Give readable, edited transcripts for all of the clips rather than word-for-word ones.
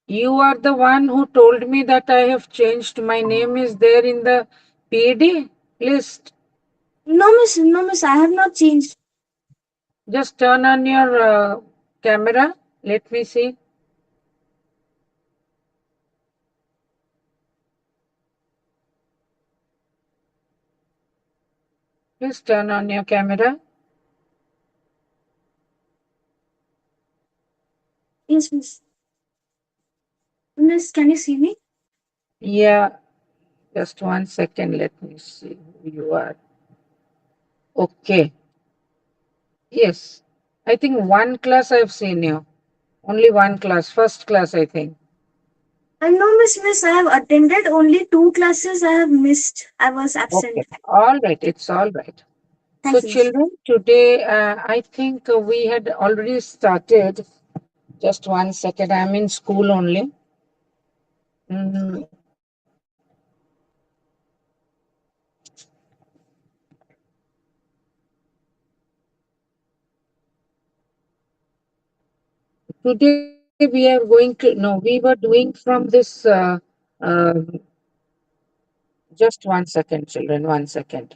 You are the one who told me that I have changed. My name is there in the PAD list. No, miss, I have not changed. Just turn on your camera. Let me see. Please turn on your camera. Yes, miss. Miss, can you see me? Yeah, just 1 second. Let me see who you are. Okay. Yes. I think one class I've seen you. Only one class. First class, I think. No, miss, I have attended only two classes. I have missed. I was Okay. absent. All right. It's all right. So, Thank you, miss. children, today I think we had already started. Just 1 second. I'm in school only. Mm, Today we are going to, no, we were doing from this, uh, just 1 second, children, 1 second.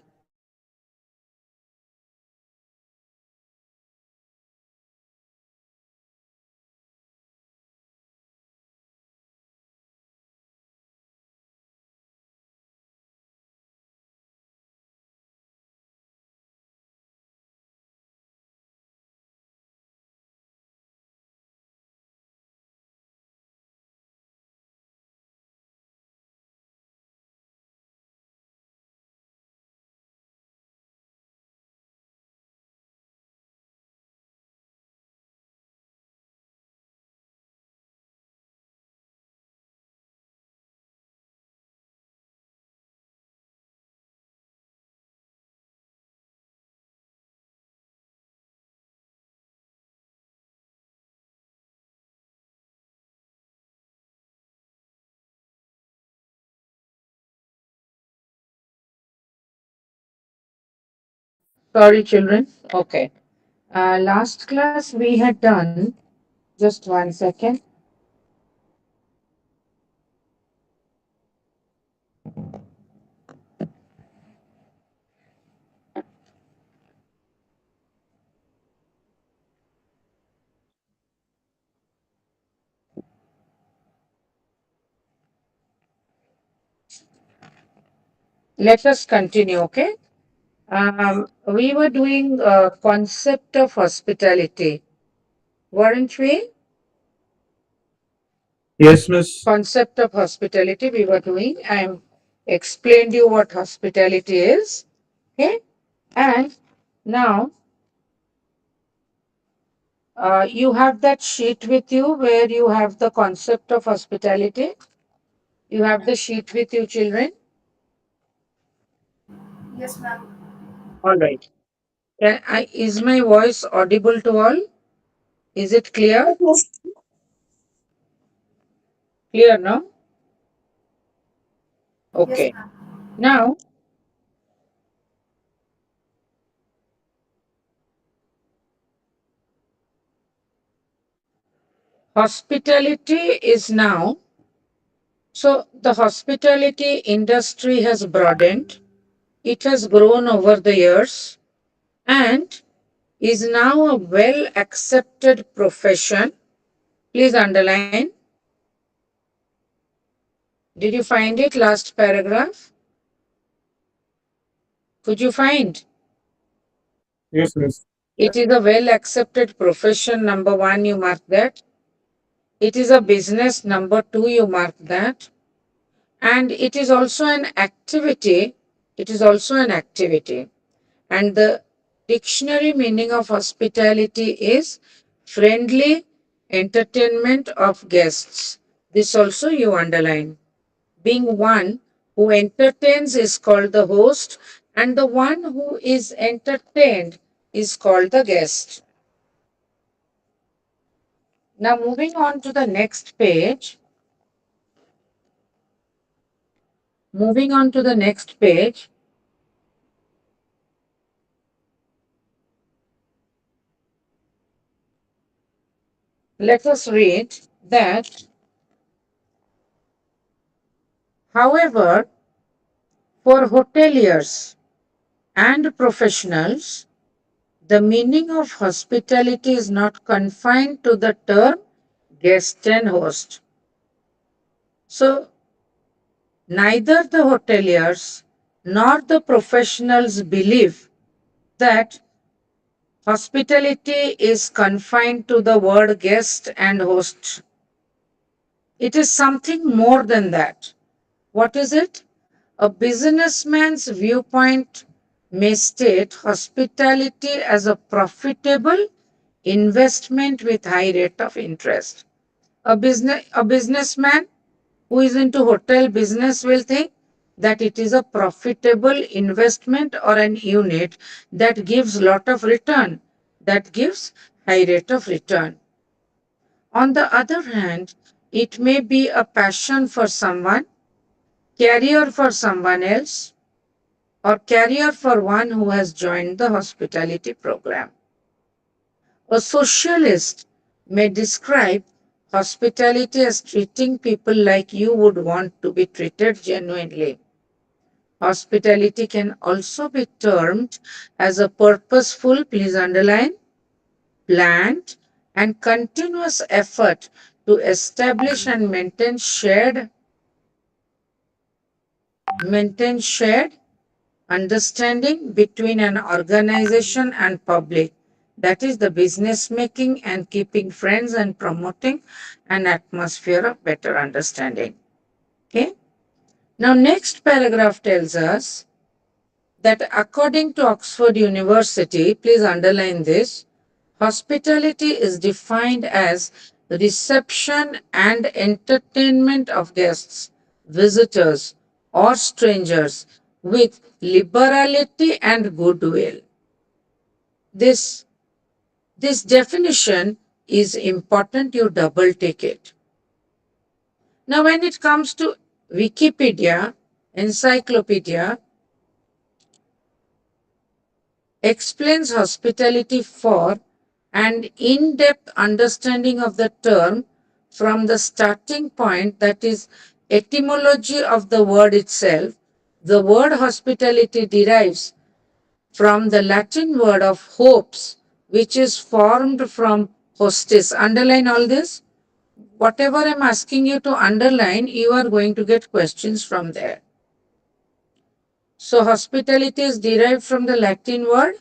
Sorry, children. Okay. Last class we had done, just 1 second. Let us continue, okay? We were doing concept of hospitality, weren't we? Yes, miss. Concept of hospitality we were doing. I explained you what hospitality is, okay? And now you have that sheet with you where you have the concept of hospitality. You have the sheet with you, children. Yes, ma'am. All right. Is my voice audible to all? Is it clear? Yes, Clear, no? yes, Okay. ma'am. Now, hospitality is now, so the hospitality industry has broadened, it has grown over the years, and is now a well accepted profession. Please underline. Did you find it last paragraph? Could you find? Yes, miss. It is a well accepted profession, number one, you mark that. It is a business, number two, you mark that. And it is also an activity. It is also an activity. And the dictionary meaning of hospitality is friendly entertainment of guests. This also you underline. Being one who entertains is called the host, and the one who is entertained is called the guest. Now, moving on to the next page. Moving on to the next page, let us read that However, for hoteliers and professionals, the meaning of hospitality is not confined to the term guest and host. So, neither the hoteliers nor the professionals believe that hospitality is confined to the word guest and host. It is something more than that. What is it? A businessman's viewpoint may state hospitality as a profitable investment with high rate of interest. A businessman who is into hotel business will think that it is a profitable investment or an unit that gives lot of return, that gives high rate of return. On the other hand, it may be a passion for someone, career for someone else, or career for one who has joined the hospitality program. A socialist may describe hospitality as treating people like you would want to be treated genuinely. Hospitality can also be termed as a purposeful, please underline, planned, and continuous effort to establish and maintain shared understanding between an organization and public. That is the business making and keeping friends and promoting an atmosphere of better understanding. Okay. Now, next paragraph tells us that according to Oxford University, please underline this, hospitality is defined as reception and entertainment of guests, visitors, or strangers with liberality and goodwill. This, this definition is important, you double take it. Now, when it comes to Wikipedia, encyclopedia, explains hospitality for an in-depth understanding of the term from the starting point, that is etymology of the word itself. The word hospitality derives from the Latin word of hopes, which is formed from hostis. Underline all this. Whatever I'm asking you to underline, you are going to get questions from there. So hospitality is derived from the Latin word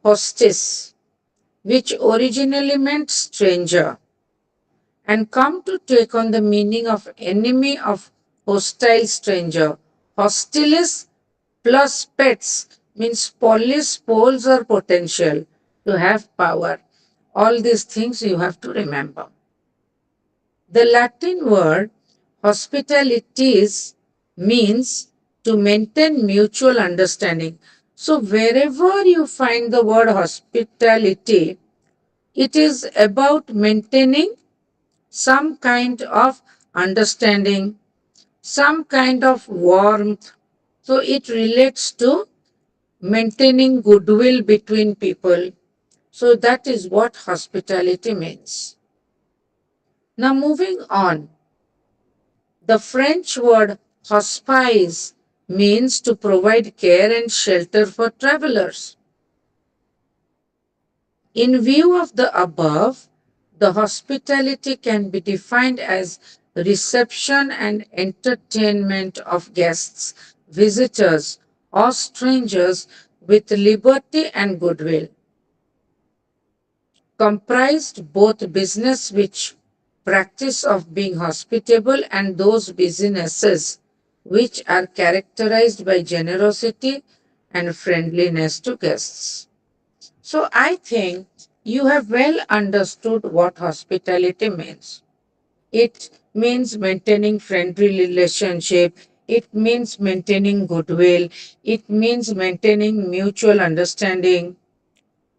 hostis, which originally meant stranger, and come to take on the meaning of enemy of hostile stranger. Hostilis plus pets means polis, poles, or potential, to have power. All these things you have to remember. The Latin word hospitalities means to maintain mutual understanding. So wherever you find the word hospitality, it is about maintaining some kind of understanding, some kind of warmth. So it relates to maintaining goodwill between people. So that is what hospitality means. Now moving on, the French word hospice means to provide care and shelter for travelers. In view of the above, the hospitality can be defined as reception and entertainment of guests, visitors, or strangers with liberty and goodwill. Comprised both business which practice of being hospitable and those businesses which are characterized by generosity and friendliness to guests. So I think you have well understood what hospitality means. It means maintaining friendly relationship. It means maintaining goodwill. It means maintaining mutual understanding.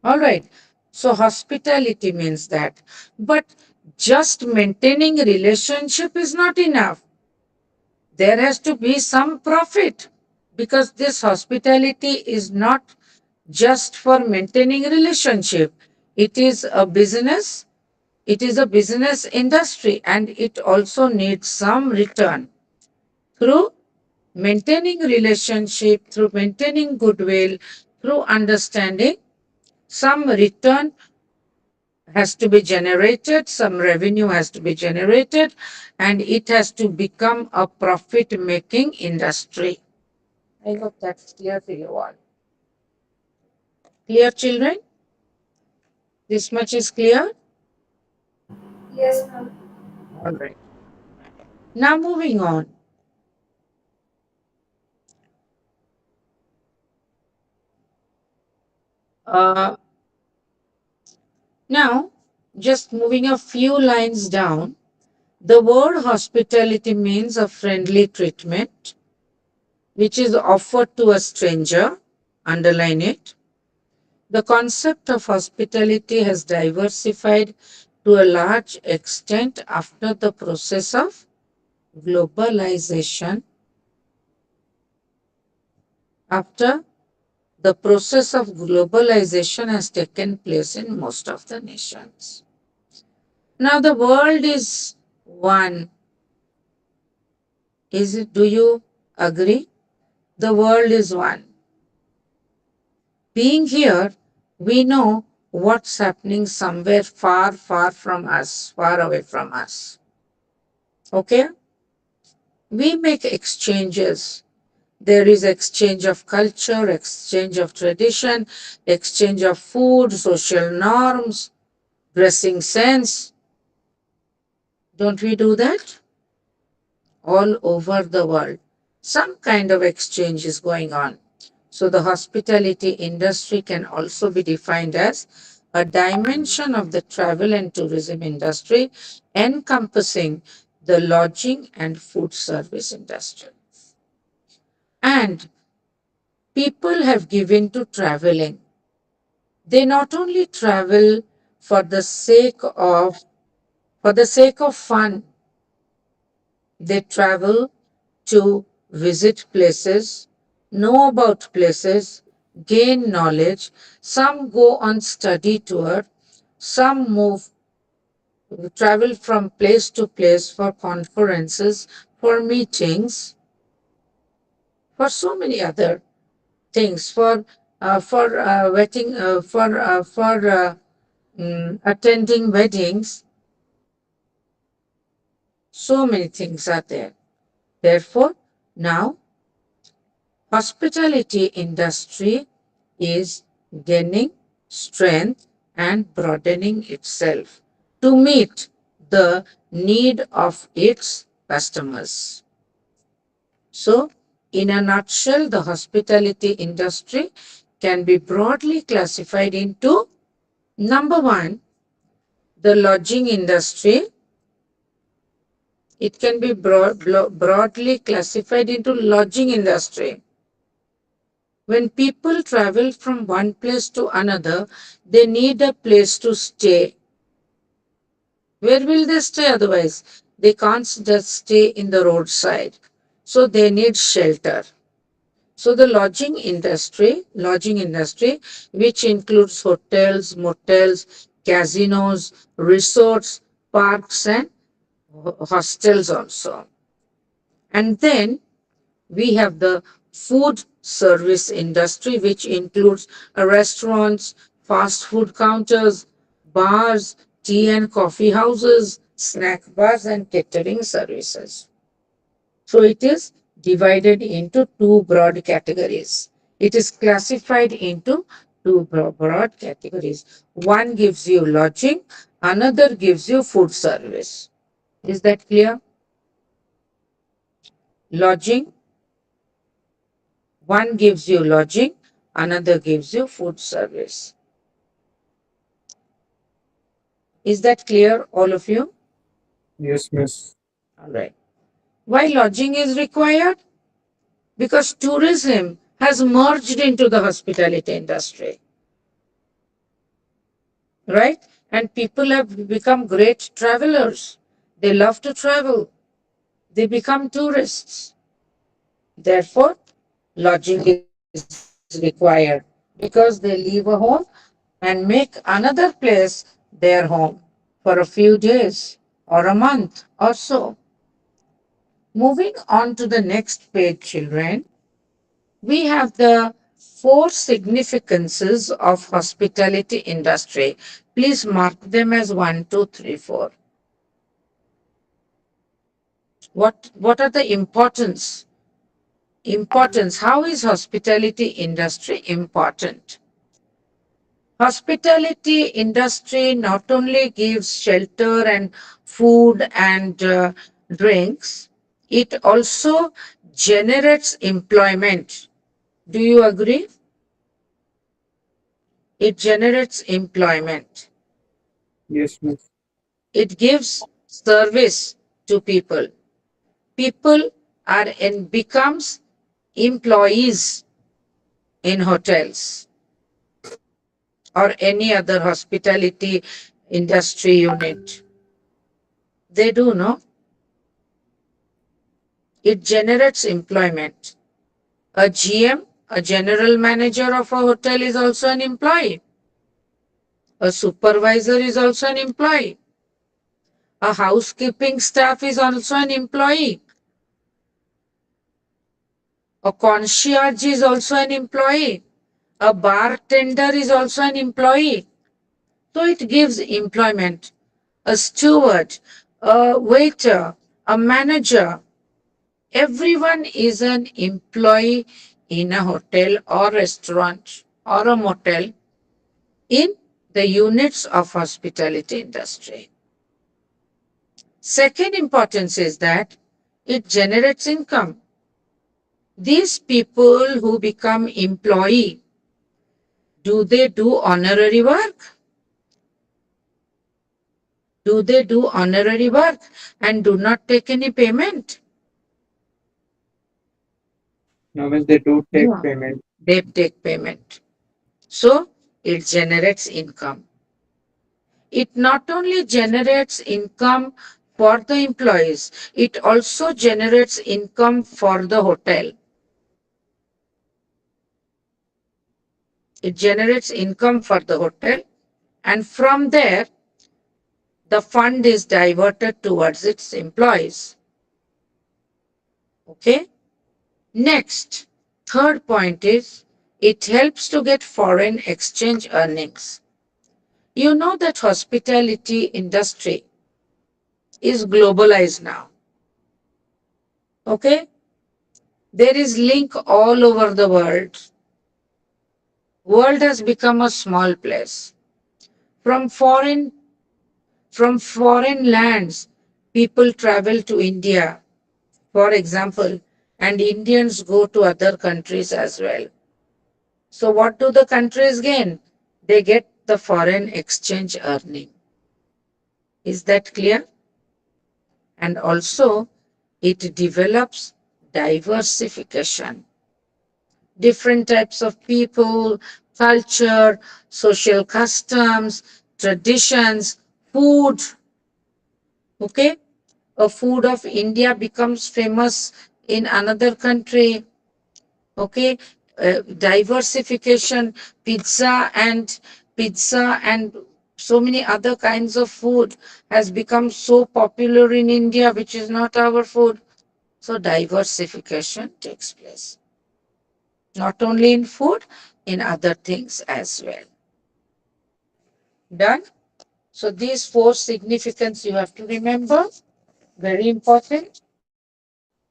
All right. So hospitality means that. But just maintaining relationship is not enough. There has to be some profit, because this hospitality is not just for maintaining relationship. It is a business. It is a business industry, and it also needs some return. through maintaining relationship, through maintaining goodwill, through understanding, some return has to be generated, some revenue has to be generated, and it has to become a profit making industry. I hope that's clear to you all. Clear, children? This much is clear? Yes, ma'am. All right. Now, moving on. Uh, Now, just moving a few lines down, the word hospitality means a friendly treatment which is offered to a stranger. Underline it. The concept of hospitality has diversified to a large extent after the process of globalization. After the process of globalization has taken place in most of the nations. Now, the world is one. Is it? Do you agree? The world is one. Being here, we know what's happening somewhere far, far from us, far away from us. Okay? We make exchanges. There is exchange of culture, exchange of tradition, exchange of food, social norms, dressing sense. Don't we do that? All over the world. Some kind of exchange is going on. So the hospitality industry can also be defined as a dimension of the travel and tourism industry encompassing the lodging and food service industry. And people have given to traveling. They not only travel for the sake of fun, they travel to visit places, know about places, gain knowledge. Some go on study tour, some travel from place to place for conferences, for meetings, for so many other things, for wedding, for attending weddings. So many things are there. Therefore, now hospitality industry is gaining strength and broadening itself to meet the need of its customers. So, in a nutshell, the hospitality industry can be broadly classified into number one, the lodging industry. It can be broadly classified into lodging industry. When people travel from one place to another, they need a place to stay. Where will they stay otherwise? They can't just stay in the roadside. So they need shelter. So the lodging industry, which includes hotels, motels, casinos, resorts, parks, and hostels also. And then we have the food service industry, which includes restaurants, fast food counters, bars, tea and coffee houses, snack bars, and catering services. So it is divided into two broad categories. It is classified into two broad categories. One gives you lodging, another gives you food service. Is that clear? Lodging, one gives you lodging, another gives you food service. Is that clear, all of you? Yes, miss. All right. Why lodging is required? Because tourism has merged into the hospitality industry, right? And people have become great travelers. They love to travel. They become tourists. Therefore, lodging is required because they leave a home and make another place their home for a few days or a month or so. Moving on to the next page, children, we have the four significances of hospitality industry. Please mark them as 1, 2, 3, 4. What are the importance? How is hospitality industry important? Hospitality industry not only gives shelter and food and drinks, it also generates employment. Do you agree? It generates employment. Yes, miss. It gives service to people. People are and becomes employees in hotels or any other hospitality industry unit. They do, no? It generates employment. A GM, a general manager of a hotel, is also an employee. A supervisor is also an employee. A housekeeping staff is also an employee. A concierge is also an employee. A bartender is also an employee. So it gives employment. A steward, a waiter, a manager. Everyone is an employee in a hotel or restaurant or a motel in the units of hospitality industry. Second importance is that it generates income. These people who become employee, do they do honorary work? Do they do honorary work and do not take any payment? No, miss, they do take No. payment. They take payment. So it generates income. It not only generates income for the employees, it also generates income for the hotel. It generates income for the hotel, and from there, the fund is diverted towards its employees. Okay? Next, third point is it helps to get foreign exchange earnings. You know that hospitality industry is globalized now. Okay? There is link all over the world. World has become a small place. From foreign from foreign lands, people travel to India, for example, and Indians go to other countries as well. So what do the countries gain? They get the foreign exchange earning. Is that clear? And also it develops diversification. Different types of people, culture, social customs, traditions, food. Okay? A food of India becomes famous in another country. Okay? Diversification, pizza and so many other kinds of food has become so popular in India, which is not our food. So diversification takes place. Not only in food, in other things as well. Done? So these four significance you have to remember. Very important.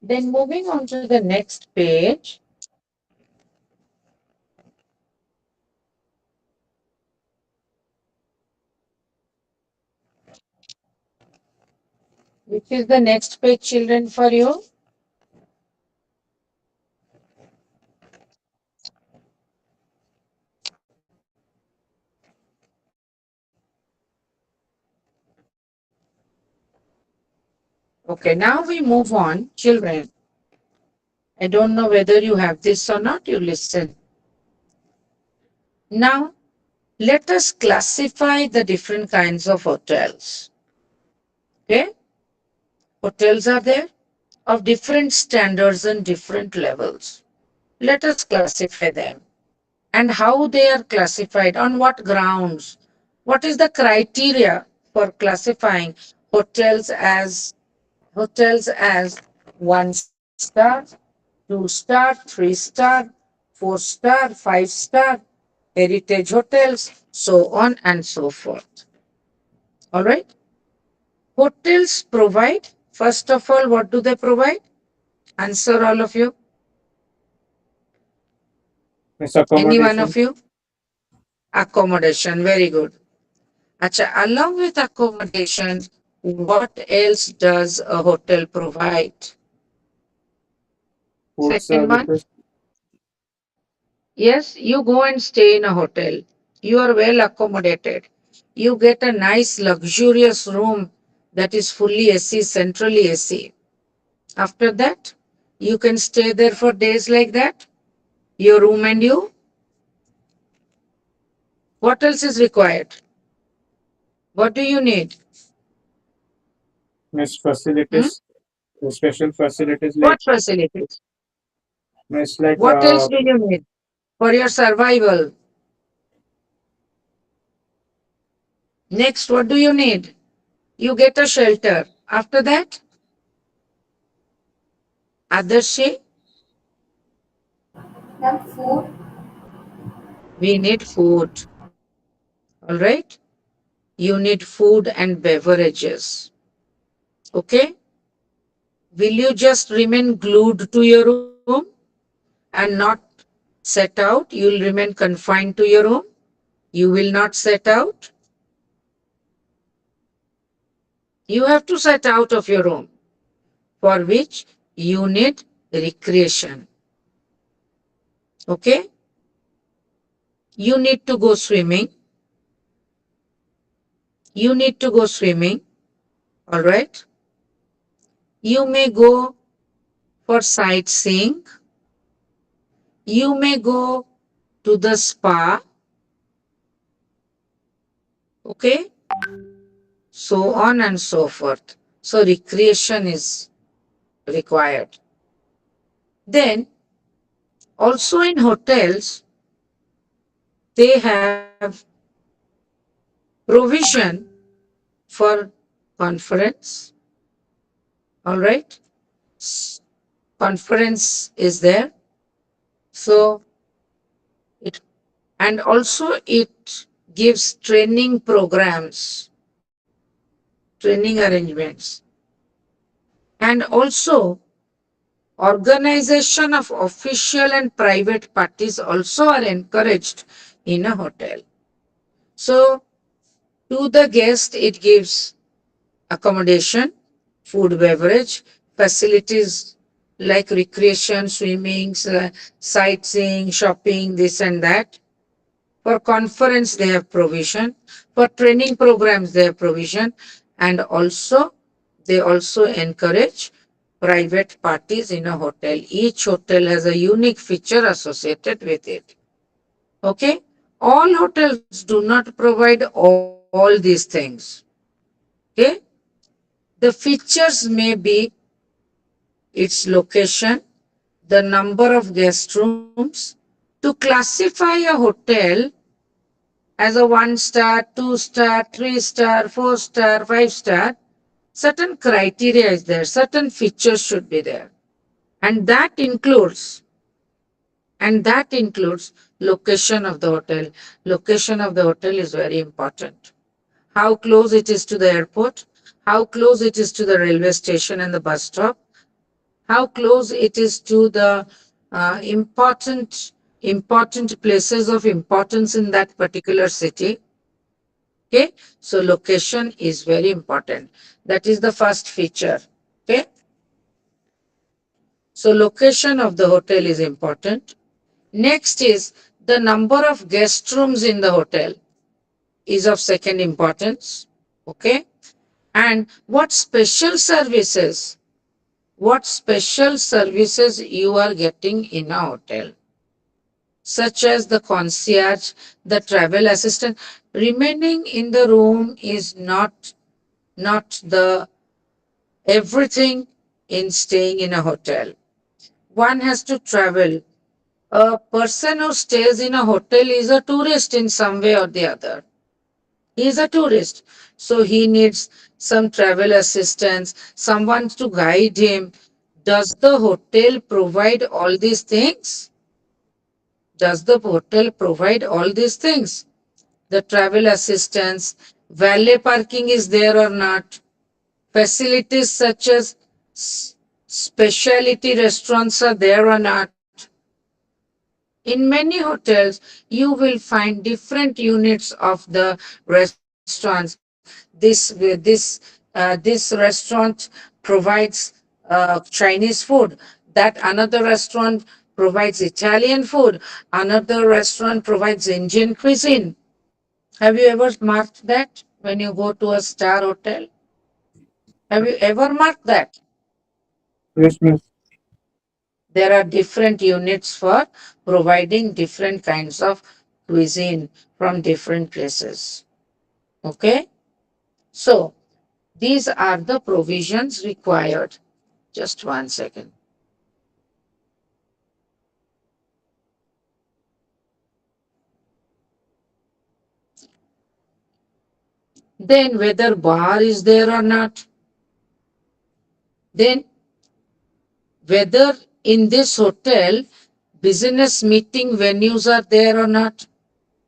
Then moving on to the next page. Which is the next page, children, for you? Okay, now we move on, children. I don't know whether you have this or not. You listen. Now, let us classify the different kinds of hotels. Okay? Hotels are there of different standards and different levels. Let us classify them. And how they are classified, on what grounds, what is the criteria for classifying hotels as 1 star, 2 star, 3 star, 4 star, 5 star, heritage hotels, so on and so forth. All right. Hotels provide, first of all, what do they provide? Answer, all of you. Miss Any one accommodation. of you? Accommodation. Very good. Acha, along with accommodation, what else does a hotel provide? Food Second one, services. yes, you go and stay in a hotel. You are well accommodated. You get a nice, luxurious room that is fully AC, centrally AC. After that, you can stay there for days like that. Your room and you. What else is required? What do you need? Miss Hmm? facilities. Special facilities like What facilities? miss like What else do you need for your survival? Next, what do you need? You get a shelter. After that, Adarshi, Then food. we need food. All right? You need food and beverages. Okay? Will you just remain glued to your room and not set out? You will remain confined to your room? You will not set out? You have to set out of your room, for which you need recreation. Okay? You need to go swimming. You need to go swimming. All right? You may go for sightseeing. You may go to the spa. Okay? So on and so forth. So recreation is required. Then also in hotels, they have provision for conference. All right? S- Conference is there. So it, and also it gives training programs, training arrangements, and also organization of official and private parties also are encouraged in a hotel. So to the guest, it gives accommodation, food, beverage, facilities like recreation, swimming, sightseeing, shopping, this and that. For conference, they have provision. For training programs, they have provision. And also, they also encourage private parties in a hotel. Each hotel has a unique feature associated with it. Okay? All hotels do not provide all these things. Okay? The features may be its location, the number of guest rooms. To classify a hotel as a 1 star, 2 star, 3 star, 4 star, 5 star, certain criteria is there, certain features should be there. And that includes, location of the hotel. Location of the hotel is very important. How close it is to the airport, how close it is to the railway station and the bus stop, how close it is to the important places of importance in that particular city. Okay, so location is very important. That is the first feature. Okay, so location of the hotel is important. Next is the number of guest rooms in the hotel is of second importance. Okay, and what special services you are getting in a hotel, such as the concierge, the travel assistant. Remaining in the room is not the everything in staying in a hotel. One has to travel. A person who stays in a hotel is a tourist in some way or the other. He is a tourist. So he needs some travel assistance, someone to guide him, Does the hotel provide all these things? Does the hotel provide all these things? The travel assistance, valet parking is there or not? Facilities such as specialty restaurants are there or not? In many hotels, you will find different units of the restaurants. This restaurant provides Chinese food. That another restaurant provides Italian food. Another restaurant provides Indian cuisine. Have you ever marked that when you go to a star hotel? Have you ever marked that? Yes, miss. There are different units for providing different kinds of cuisine from different places. Okay? So, these are the provisions required. Just 1 second. Then, whether bar is there or not, then whether in this hotel business meeting venues are there or not,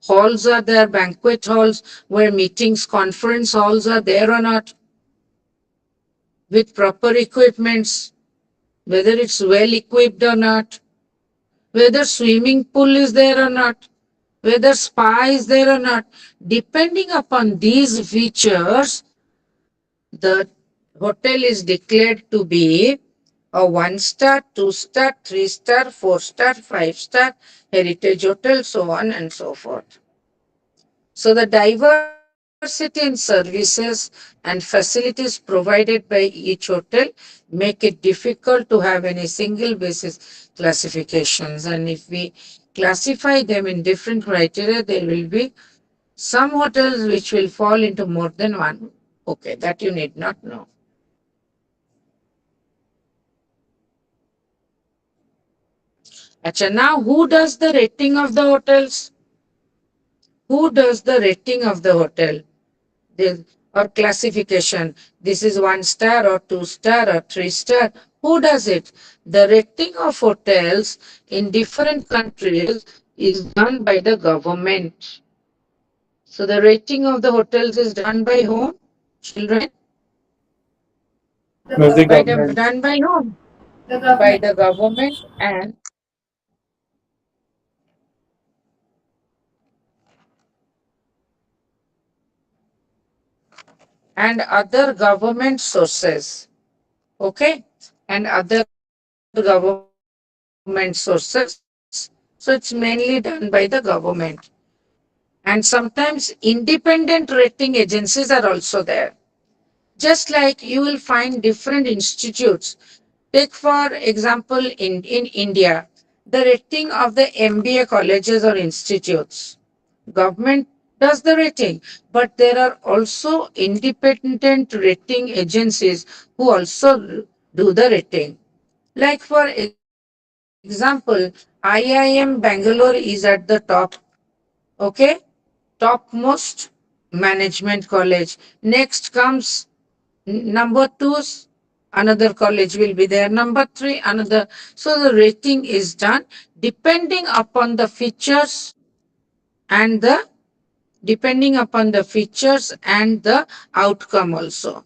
halls are there, banquet halls where meetings, conference halls are there or not, with proper equipments, whether it's well equipped or not, whether swimming pool is there or not, whether spa is there or not. Depending upon these features, the hotel is declared to be a 1 star, 2 star, 3 star, 4 star, 5 star heritage hotel, so on and so forth. So the diversity in services and facilities provided by each hotel make it difficult to have any single basis classifications. And if we classify them in different criteria, there will be some hotels which will fall into more than one. Okay, that you need not know. Acha, now who does the rating of the hotels? Who does the rating of the hotel? This, or classification. This is 1 star or 2 star or 3 star. Who does it? The rating of hotels in different countries is done by the government. So the rating of the hotels is done by whom? Children? The Miss the By government. the, government. done by whom? The By government. the government and other government sources. Okay? And other government sources. So it's mainly done by the government. And sometimes independent rating agencies are also there. Just like you will find different institutes. Take, for example, in India, the rating of the MBA colleges or institutes. Government does the rating, but there are also independent rating agencies who also do the rating. Like, for example, IIM Bangalore is at the top, okay? Topmost management college. Next comes number two's, another college will be there. Number three, another. So the rating is done depending upon the features and the outcome also.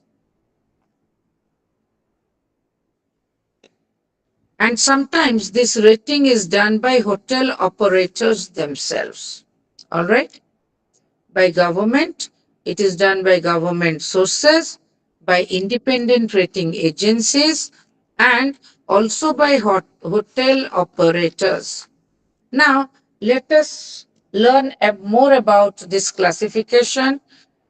And sometimes this rating is done by hotel operators themselves. All right? By government, it is done by government sources, by independent rating agencies, and also by hotel operators. Now, let us learn more about this classification.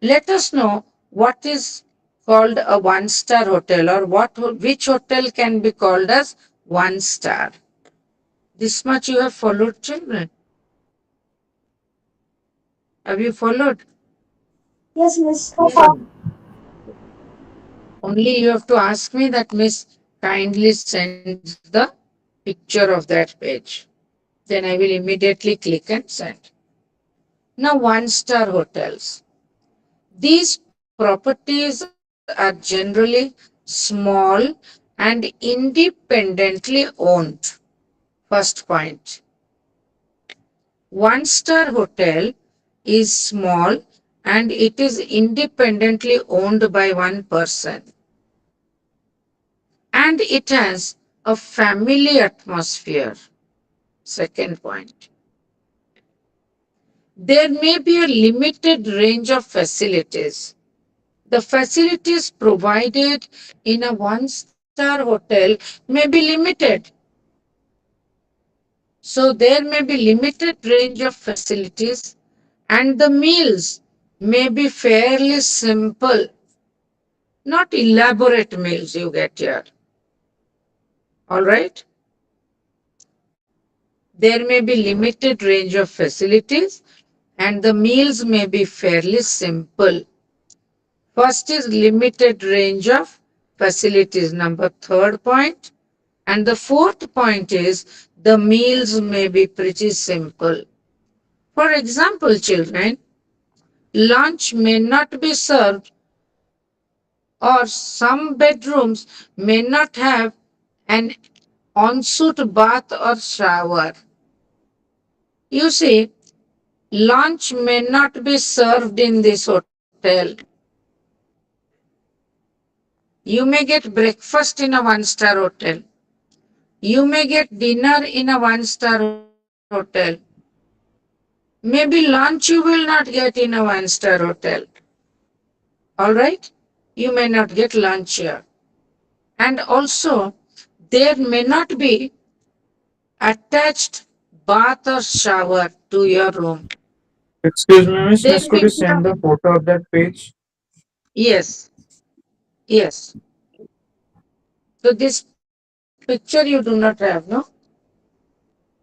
Let us know what is called a 1 star hotel, or which hotel can be called as 1 star. This much you have followed, children. Have you followed? Yes, miss. Yes. Only you have to ask me that, Miss, kindly send the picture of that page. Then I will immediately click and send. Now, 1 star hotels. These properties are generally small and independently owned. First point. One-star hotel is small and it is independently owned by one person. And it has a family atmosphere. Second point. There may be a limited range of facilities. The facilities provided in a one-star hotel may be limited. So there may be limited range of facilities and the meals may be fairly simple, not elaborate meals you get here. All right? There may be limited range of facilities and the meals may be fairly simple. First is limited range of facilities, number third point. And the fourth point is the meals may be pretty simple. For example, children, lunch may not be served or some bedrooms may not have an ensuite bath or shower. You see, lunch may not be served in this hotel. You may get breakfast in a one-star hotel. You may get dinner in a one-star hotel. Maybe lunch you will not get in a one-star hotel. All right? You may not get lunch here. And also, there may not be attached bath or shower to your room. Excuse me, Miss. There Miss, could may you be send the photo of that page? yes, yes. So this picture you do not have, no?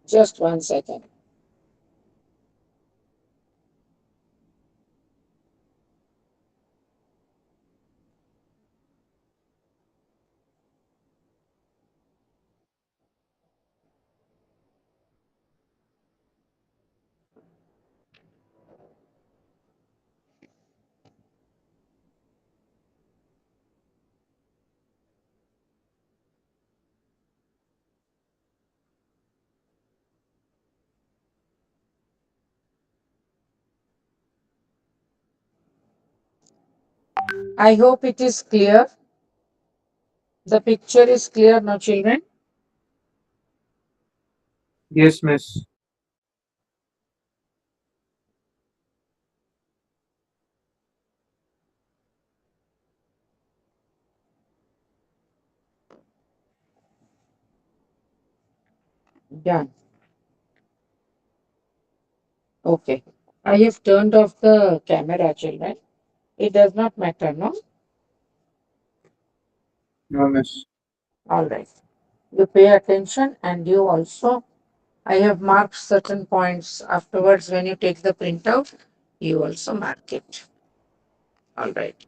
Just one second. I hope it is clear. The picture is clear now, children. Yes, Miss. Yeah. Okay. I have turned off the camera, children. It does not matter, no? No, Miss. All right. You pay attention and you also, I have marked certain points. Afterwards, when you take the printout, you also mark it. All right.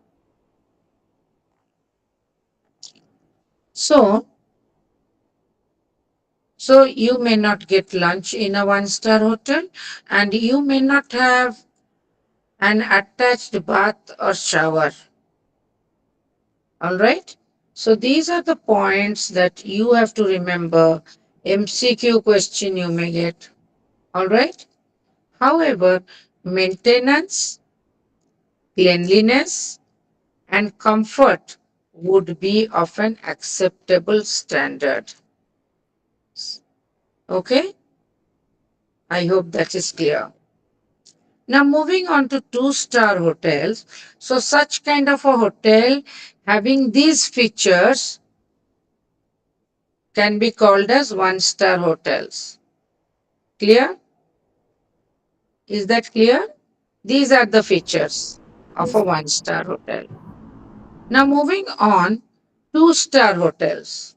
So, so you may not get lunch in a one-star hotel and you may not have an attached bath or shower. All right. So these are the points that you have to remember. MCQ question you may get. All right. However, maintenance, cleanliness, and comfort would be of an acceptable standard. Okay. I hope that is clear. Now moving on to two-star hotels. So such kind of a hotel having these features can be called as one-star hotels. Clear? Is that clear? These are the features of a one-star hotel. Now moving on, two-star hotels.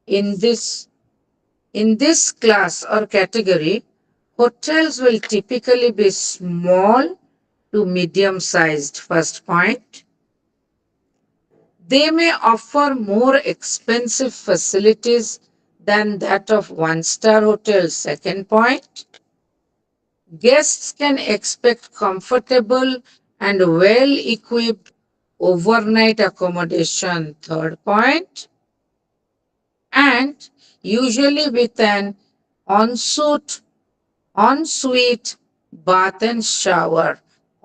In this class or category, hotels will typically be small to medium sized. First point. They may offer more expensive facilities than that of one-star hotels. Second point. Guests can expect comfortable and well equipped overnight accommodation. Third point. and usually with an ensuite ensuite bath and shower.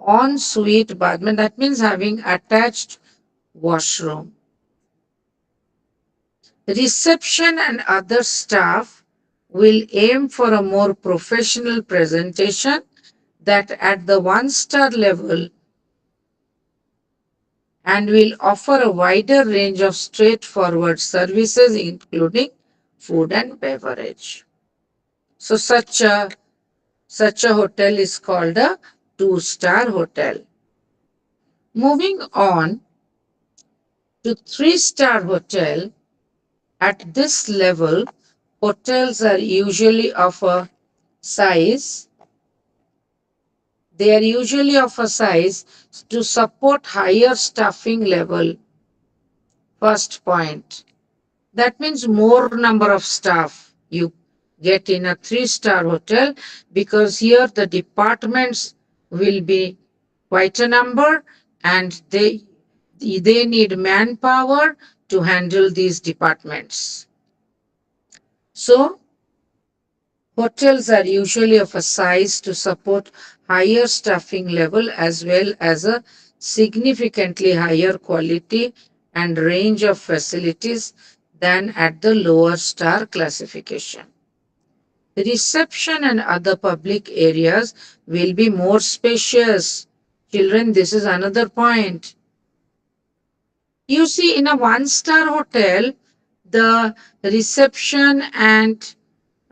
Ensuite bath, that means having attached washroom. Reception and other staff will aim for a more professional presentation that at the one-star level and will offer a wider range of straightforward services including food and beverage. So such a hotel is called a two-star hotel. Moving on to three-star hotel, at this level, hotels are usually of a size. They are usually of a size to support higher staffing level. First point. That means more number of staff you get in a three-star hotel because here the departments will be quite a number and they need manpower to handle these departments. So hotels are usually of a size to support higher staffing level as well as a significantly higher quality and range of facilities than at the lower star classification. Reception and other public areas will be more spacious. Children, this is another point. You see, in a one-star hotel, the reception and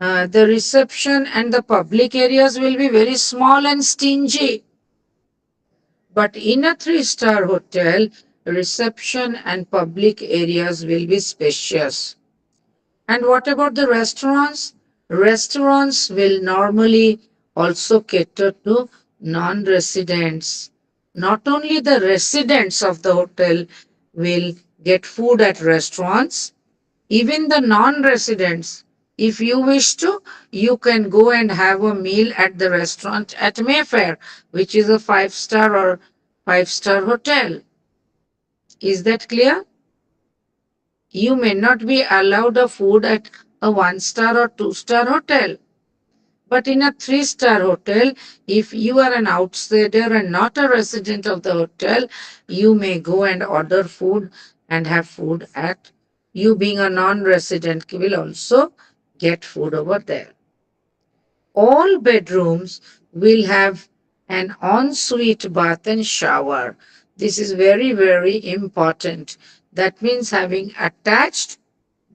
the public areas will be very small and stingy. But in a three-star hotel, reception and public areas will be spacious. And what about the restaurants? Restaurants will normally also cater to non-residents. Not only the residents of the hotel will get food at restaurants, even the non-residents, if you wish to, you can go and have a meal at the restaurant at Mayfair, which is a five-star or five-star hotel. Is that clear? You may not be allowed a food at a one-star or two-star hotel. But in a three-star hotel, if you are an outsider and not a resident of the hotel, you may go and order food and have food at. You being a non-resident will also get food over there. All bedrooms will have an ensuite bath and shower. This is very, very important. That means having attached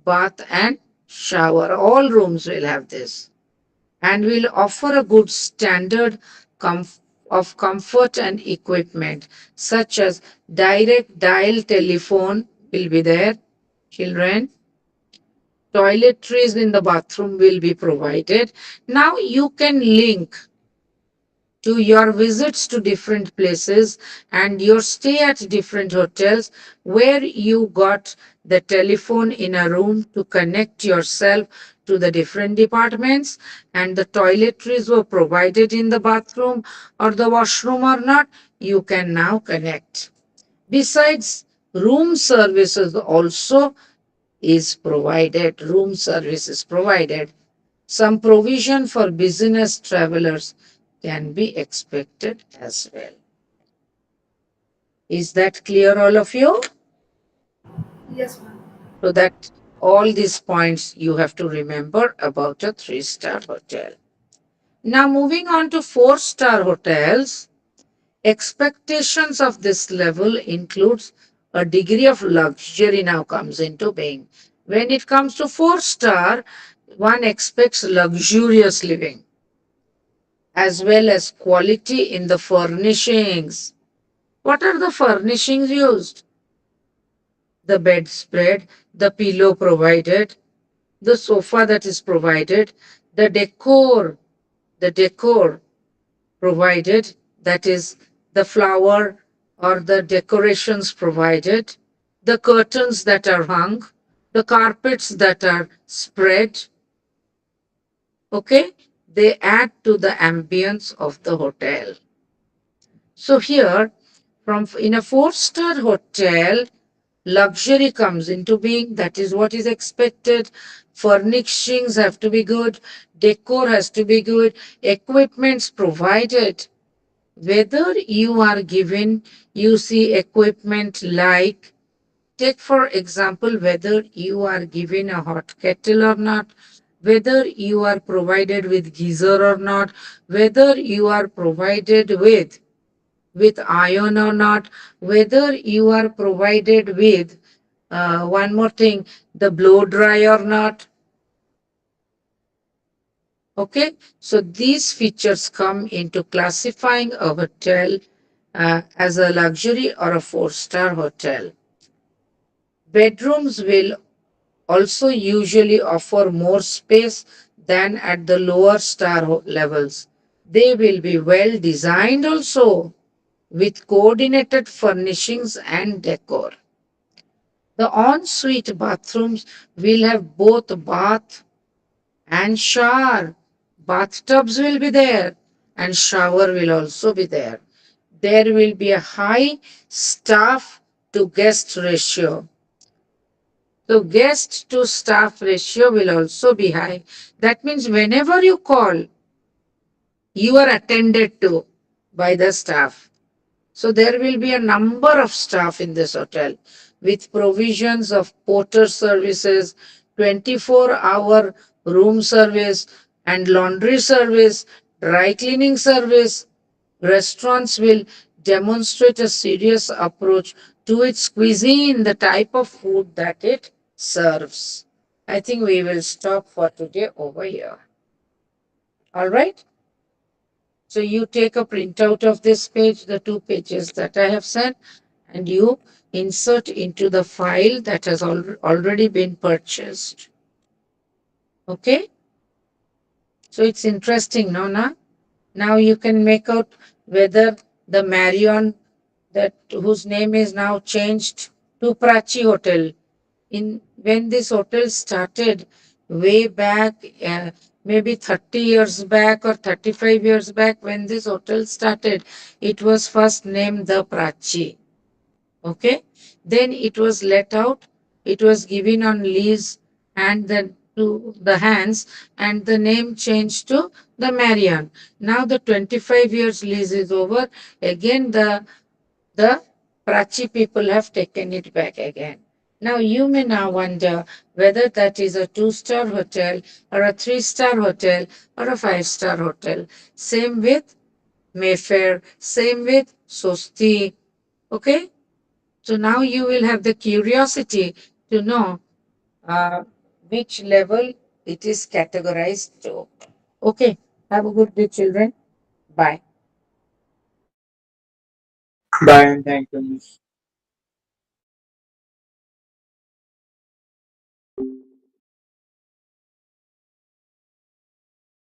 bath and shower. All rooms will have this and will offer a good standard of comfort and equipment such as direct dial telephone will be there, children. Toiletries in the bathroom will be provided. Now you can link to your visits to different places and your stay at different hotels where you got the telephone in a room to connect yourself to the different departments and the toiletries were provided in the bathroom or the washroom or not, you can now connect. Besides, room services also is provided, room service is provided. Some provision for business travelers can be expected as well. Is that clear, all of you? Yes, ma'am. So that all these points you have to remember about a three-star hotel. Now moving on to four-star hotels, expectations of this level includes a degree of luxury now comes into being. When it comes to four-star, one expects luxurious living as well as quality in the furnishings. What are the furnishings used? The bedspread, the pillow provided, the sofa that is provided, the decor provided, that is the flower or the decorations provided, the curtains that are hung, the carpets that are spread. Okay, they add to the ambience of the hotel. So here, from in a four-star hotel, luxury comes into being. That is what is expected. Furnishings have to be good, decor has to be good, equipments provided. Whether you are given, you see equipment like, take for example, whether you are given a hot kettle or not, whether you are provided with geyser or not, whether you are provided with iron or not, whether you are provided with one more thing, the blow dry or not. Okay, so these features come into classifying a hotel as a luxury or a four-star hotel. Bedrooms will also usually offer more space than at the lower star levels. They will be well designed also with coordinated furnishings and decor. The ensuite bathrooms will have both bath and shower. Bathtubs will be there and shower will also be there. There will be a high staff to guest ratio. So guest to staff ratio will also be high. That means whenever you call, you are attended to by the staff. So there will be a number of staff in this hotel with provisions of porter services, 24-hour room service and laundry service, dry cleaning service. Restaurants will demonstrate a serious approach to its cuisine, the type of food that it serves. I think we will stop for today over here. All right. So you take a printout of this page, the two pages that I have sent, and you insert into the file that has already been purchased. Okay. So it's interesting, no, na? Now you can make out whether the Marion that whose name is now changed to Prachi Hotel. In when this hotel started way back, maybe 30 years back or 35 years back, when this hotel started, it was first named the Prachi. Okay, then it was let out, it was given on lease and then to the hands, and the name changed to the Marion. Now the 25 years lease is over. Again, the Prachi people have taken it back again. Now you may now wonder whether that is a two-star hotel or a three-star hotel or a five-star hotel. Same with Mayfair, same with Sosti. Okay? So now you will have the curiosity to know uh, which level it is categorized to. Okay. Have a good day, children. Bye. Bye and thank you, Miss.